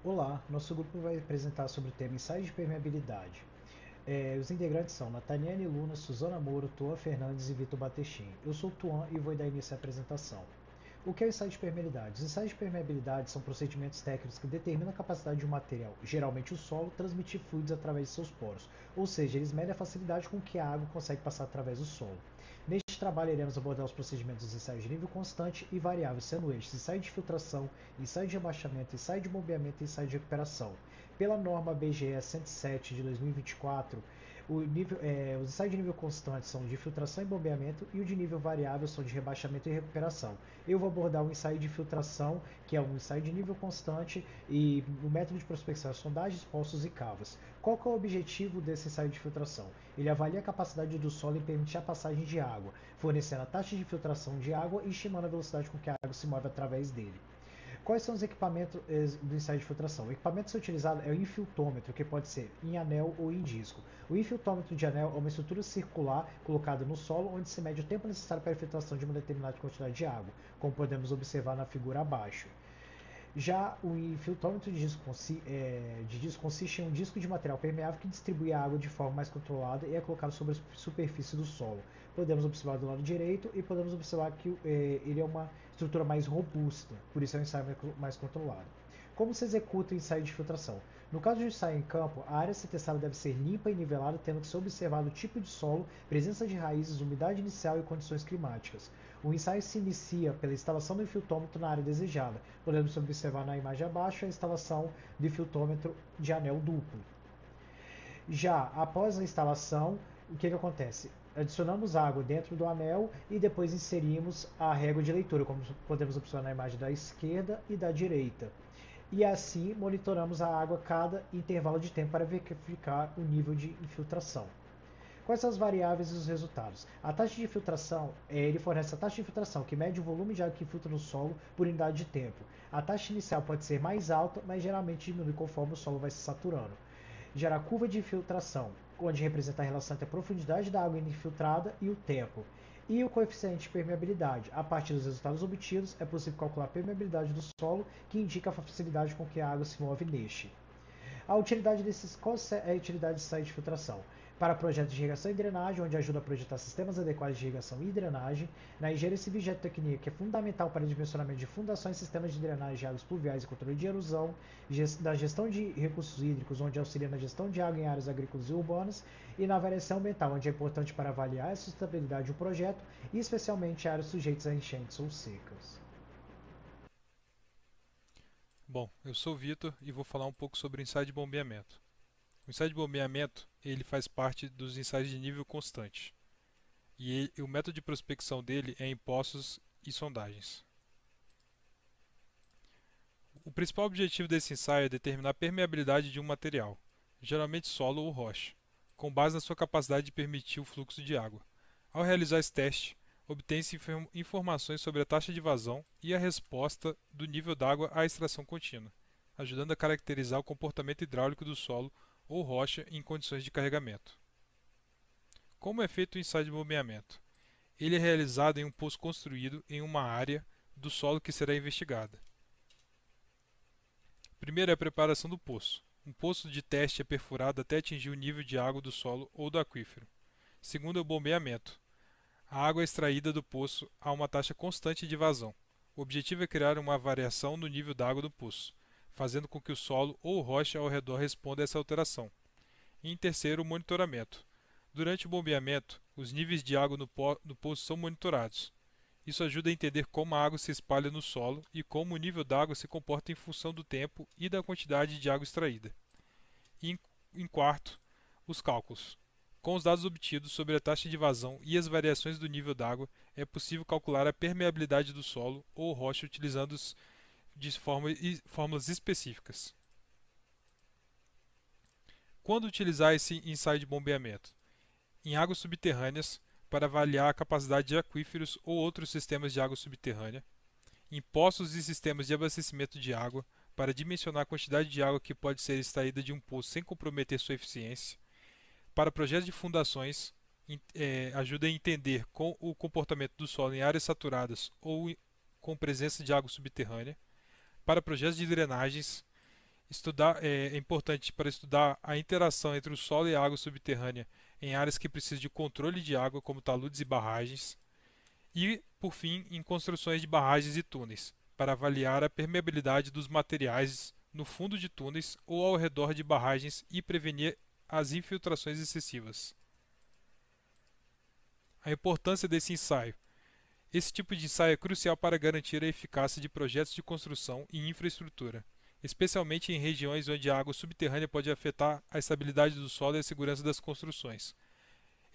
Olá, nosso grupo vai apresentar sobre o tema ensaios de permeabilidade. Os integrantes são Nataniane Luna, Suzana Moro, Tuan Fernandes e Vitor Batestin. Eu sou o Tuan e vou dar início à apresentação. O que é o ensaio de permeabilidade? Os ensaios de permeabilidade são procedimentos técnicos que determinam a capacidade de um material, geralmente o solo, transmitir fluidos através de seus poros, ou seja, eles medem a facilidade com que a água consegue passar através do solo. Neste trabalho, iremos abordar os procedimentos dos ensaios de nível constante e variável, sendo estes ensaio de filtração, ensaio de rebaixamento, ensaio de bombeamento e ensaio de recuperação. Pela norma BGE 107 de 2024, os ensaios de nível constante são de filtração e bombeamento e o de nível variável são de rebaixamento e recuperação. Eu vou abordar o ensaio de filtração, que é um ensaio de nível constante, e o método de prospecção é sondagens, poços e cavas. Qual que é o objetivo desse ensaio de filtração? Ele avalia a capacidade do solo em permitir a passagem de água, fornecendo a taxa de filtração de água e estimando a velocidade com que a água se move através dele. Quais são os equipamentos do ensaio de filtração? O equipamento a ser utilizado é o infiltrômetro, que pode ser em anel ou em disco. O infiltrômetro de anel é uma estrutura circular colocada no solo onde se mede o tempo necessário para a filtração de uma determinada quantidade de água, como podemos observar na figura abaixo. Já o infiltrômetro de disco consiste em um disco de material permeável que distribui a água de forma mais controlada e é colocado sobre a superfície do solo. Podemos observar do lado direito e podemos observar que ele é uma estrutura mais robusta, por isso é um ensaio mais controlado. Como se executa o ensaio de filtração? No caso de ensaio em campo, a área a ser testada deve ser limpa e nivelada, tendo que ser observado o tipo de solo, presença de raízes, umidade inicial e condições climáticas. O ensaio se inicia pela instalação do infiltrômetro na área desejada. Podemos observar na imagem abaixo a instalação do filtrômetro de anel duplo. Já após a instalação, o que acontece? Adicionamos água dentro do anel e depois inserimos a régua de leitura, como podemos observar na imagem da esquerda e da direita. E assim monitoramos a água a cada intervalo de tempo para verificar o nível de infiltração. Quais são as variáveis e os resultados? A taxa de filtração, ele fornece a taxa de filtração, que mede o volume de água que filtra no solo por unidade de tempo. A taxa inicial pode ser mais alta, mas geralmente diminui conforme o solo vai se saturando. Gera a curva de filtração, onde representa a relação entre a profundidade da água infiltrada e o tempo. E o coeficiente de permeabilidade. A partir dos resultados obtidos, é possível calcular a permeabilidade do solo, que indica a facilidade com que a água se move neste. Qual é a utilidade de site de filtração? Para projetos de irrigação e drenagem, onde ajuda a projetar sistemas adequados de irrigação e drenagem. Na engenharia civil e geotecnia, que é fundamental para o dimensionamento de fundações, sistemas de drenagem de águas pluviais e controle de erosão. Da gestão de recursos hídricos, onde auxilia na gestão de água em áreas agrícolas e urbanas. E na avaliação ambiental, onde é importante para avaliar a sustentabilidade do projeto, e especialmente áreas sujeitas a enchentes ou secas. Bom, eu sou o Vitor e vou falar um pouco sobre o ensaio de bombeamento. O ensaio de bombeamento ele faz parte dos ensaios de nível constante e o método de prospecção dele é em poços e sondagens. O principal objetivo desse ensaio é determinar a permeabilidade de um material, geralmente solo ou rocha, com base na sua capacidade de permitir o fluxo de água. Ao realizar esse teste, obtém-se informações sobre a taxa de vazão e a resposta do nível d'água à extração contínua, ajudando a caracterizar o comportamento hidráulico do solo ou rocha em condições de carregamento. Como é feito o ensaio de bombeamento? Ele é realizado em um poço construído em uma área do solo que será investigada. Primeiro é a preparação do poço. Um poço de teste é perfurado até atingir o nível de água do solo ou do aquífero. Segundo é o bombeamento. A água é extraída do poço a uma taxa constante de vazão. O objetivo é criar uma variação no nível da água do poço, fazendo com que o solo ou rocha ao redor responda a essa alteração. E em terceiro, o monitoramento. Durante o bombeamento, os níveis de água no poço são monitorados. Isso ajuda a entender como a água se espalha no solo e como o nível da água se comporta em função do tempo e da quantidade de água extraída. E em quarto, os cálculos. Com os dados obtidos sobre a taxa de vazão e as variações do nível d'água, é possível calcular a permeabilidade do solo ou rocha utilizando de fórmulas específicas. Quando utilizar esse ensaio de bombeamento? Em águas subterrâneas, para avaliar a capacidade de aquíferos ou outros sistemas de água subterrânea, em poços e sistemas de abastecimento de água, para dimensionar a quantidade de água que pode ser extraída de um poço sem comprometer sua eficiência, para projetos de fundações, ajuda a entender o comportamento do solo em áreas saturadas ou com presença de água subterrânea, para projetos de drenagens, É importante para estudar a interação entre o solo e a água subterrânea em áreas que precisam de controle de água, como taludes e barragens. E, por fim, em construções de barragens e túneis, para avaliar a permeabilidade dos materiais no fundo de túneis ou ao redor de barragens e prevenir as infiltrações excessivas. A importância desse ensaio. Esse tipo de ensaio é crucial para garantir a eficácia de projetos de construção e infraestrutura, especialmente em regiões onde a água subterrânea pode afetar a estabilidade do solo e a segurança das construções.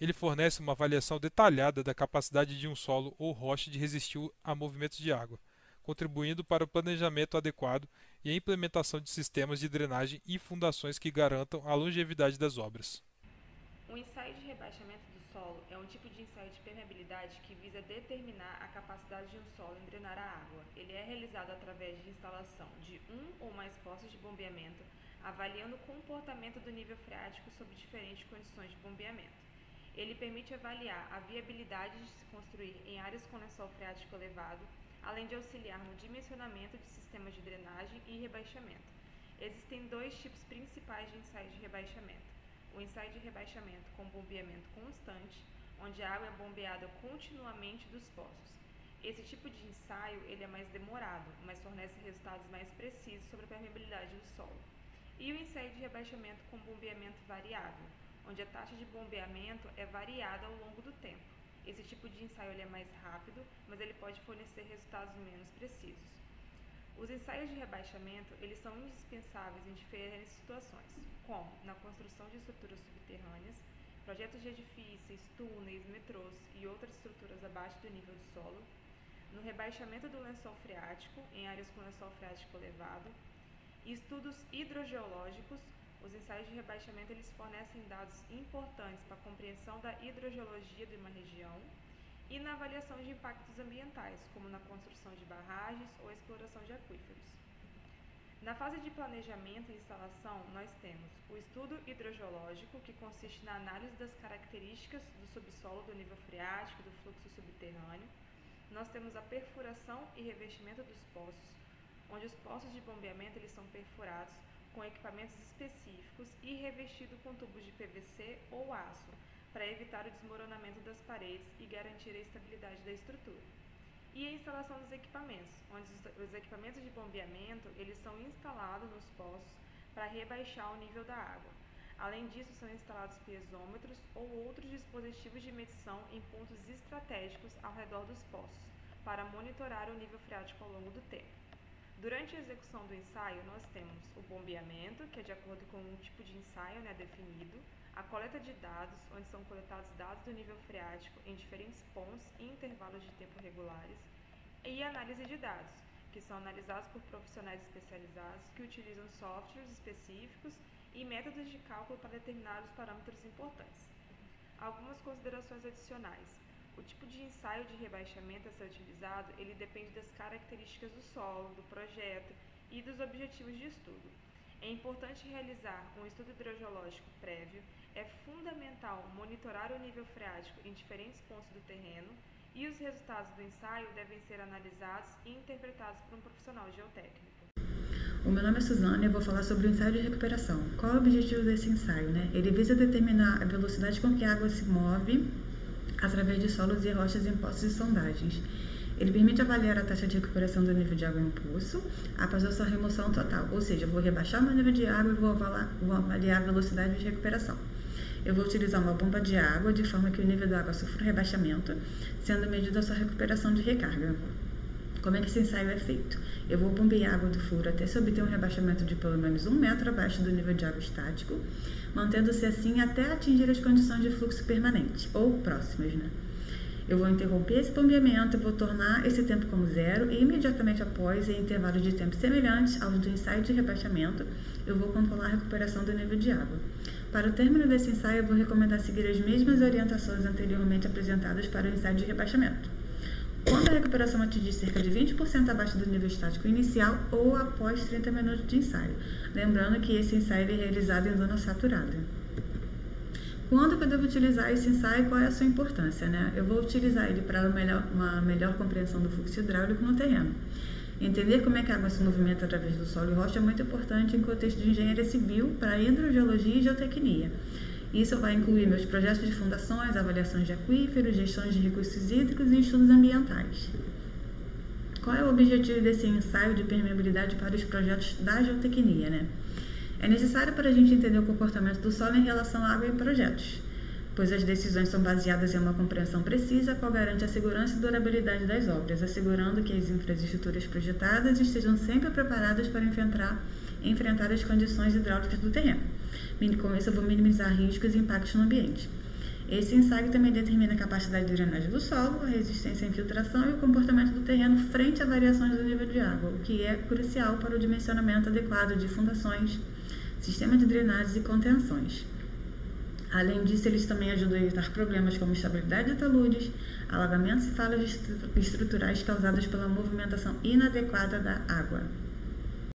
Ele fornece uma avaliação detalhada da capacidade de um solo ou rocha de resistir a movimentos de água, contribuindo para o planejamento adequado e a implementação de sistemas de drenagem e fundações que garantam a longevidade das obras. O ensaio de rebaixamento do solo é um tipo de ensaio de permeabilidade que visa determinar a capacidade de um solo em drenar a água. Ele é realizado através de instalação de um ou mais poços de bombeamento, avaliando o comportamento do nível freático sob diferentes condições de bombeamento. Ele permite avaliar a viabilidade de se construir em áreas com lençol freático elevado, além de auxiliar no dimensionamento de sistemas de drenagem e rebaixamento. Existem dois tipos principais de ensaios de rebaixamento. O ensaio de rebaixamento com bombeamento constante, onde a água é bombeada continuamente dos poços. Esse tipo de ensaio ele é mais demorado, mas fornece resultados mais precisos sobre a permeabilidade do solo. E o ensaio de rebaixamento com bombeamento variável, onde a taxa de bombeamento é variada ao longo do tempo. Esse tipo de ensaio ele é mais rápido, mas ele pode fornecer resultados menos precisos. Os ensaios de rebaixamento eles são indispensáveis em diferentes situações, como na construção de estruturas subterrâneas, projetos de edifícios, túneis, metrôs e outras estruturas abaixo do nível do solo, no rebaixamento do lençol freático em áreas com lençol freático elevado, e estudos hidrogeológicos. Os ensaios de rebaixamento eles fornecem dados importantes para a compreensão da hidrogeologia de uma região e na avaliação de impactos ambientais, como na construção de barragens ou exploração de aquíferos. Na fase de planejamento e instalação, nós temos o estudo hidrogeológico, que consiste na análise das características do subsolo, do nível freático, do fluxo subterrâneo. Nós temos a perfuração e revestimento dos poços, onde os poços de bombeamento eles são perfurados com equipamentos específicos e revestido com tubos de PVC ou aço, para evitar o desmoronamento das paredes e garantir a estabilidade da estrutura. E a instalação dos equipamentos, onde os equipamentos de bombeamento eles são instalados nos poços para rebaixar o nível da água. Além disso, são instalados piezômetros ou outros dispositivos de medição em pontos estratégicos ao redor dos poços, para monitorar o nível freático ao longo do tempo. Durante a execução do ensaio, nós temos o bombeamento, que é de acordo com um tipo de ensaio definido, a coleta de dados, onde são coletados dados do nível freático em diferentes pontos e intervalos de tempo regulares, e a análise de dados, que são analisados por profissionais especializados que utilizam softwares específicos e métodos de cálculo para determinados parâmetros importantes. Algumas considerações adicionais. O tipo de ensaio de rebaixamento a ser utilizado, ele depende das características do solo, do projeto e dos objetivos de estudo. É importante realizar um estudo hidrogeológico prévio, é fundamental monitorar o nível freático em diferentes pontos do terreno e os resultados do ensaio devem ser analisados e interpretados por um profissional geotécnico. O meu nome é Suzana e eu vou falar sobre o ensaio de recuperação. Qual é o objetivo desse ensaio? Ele visa determinar a velocidade com que a água se move através de solos e rochas em poços e sondagens. Ele permite avaliar a taxa de recuperação do nível de água em poço após a sua remoção total, ou seja, eu vou rebaixar o meu nível de água e vou avaliar a velocidade de recuperação. Eu vou utilizar uma bomba de água de forma que o nível da água sofra rebaixamento, sendo medida a sua recuperação de recarga. Como é que esse ensaio é feito? Eu vou bombear água do furo até se obter um rebaixamento de pelo menos 1 metro abaixo do nível de água estático, mantendo-se assim até atingir as condições de fluxo permanente, ou próximas, Eu vou interromper esse bombeamento, vou tornar esse tempo como zero e imediatamente após, em intervalos de tempo semelhantes aos do ensaio de rebaixamento, eu vou controlar a recuperação do nível de água. Para o término desse ensaio, eu vou recomendar seguir as mesmas orientações anteriormente apresentadas para o ensaio de rebaixamento. Quando a recuperação atingir cerca de 20% abaixo do nível estático inicial ou após 30 minutos de ensaio. Lembrando que esse ensaio é realizado em zona saturada. Quando que eu devo utilizar esse ensaio e qual é a sua importância? Eu vou utilizar ele para uma melhor compreensão do fluxo hidráulico no terreno. Entender como é que a água se movimenta através do solo e rocha é muito importante em contexto de engenharia civil para hidrogeologia e geotecnia. Isso vai incluir meus projetos de fundações, avaliações de aquíferos, gestões de recursos hídricos e estudos ambientais. Qual é o objetivo desse ensaio de permeabilidade para os projetos da geotecnia, né? É necessário para a gente entender o comportamento do solo em relação à água em projetos, pois as decisões são baseadas em uma compreensão precisa, qual garante a segurança e durabilidade das obras, assegurando que as infraestruturas projetadas estejam sempre preparadas para enfrentar as condições hidráulicas do terreno. Com isso, eu vou minimizar riscos e impactos no ambiente. Esse ensaio também determina a capacidade de drenagem do solo, a resistência à infiltração e o comportamento do terreno frente a variações do nível de água, o que é crucial para o dimensionamento adequado de fundações, sistema de drenagens e contenções. Além disso, eles também ajudam a evitar problemas como estabilidade de taludes, alagamentos e falhas estruturais causadas pela movimentação inadequada da água.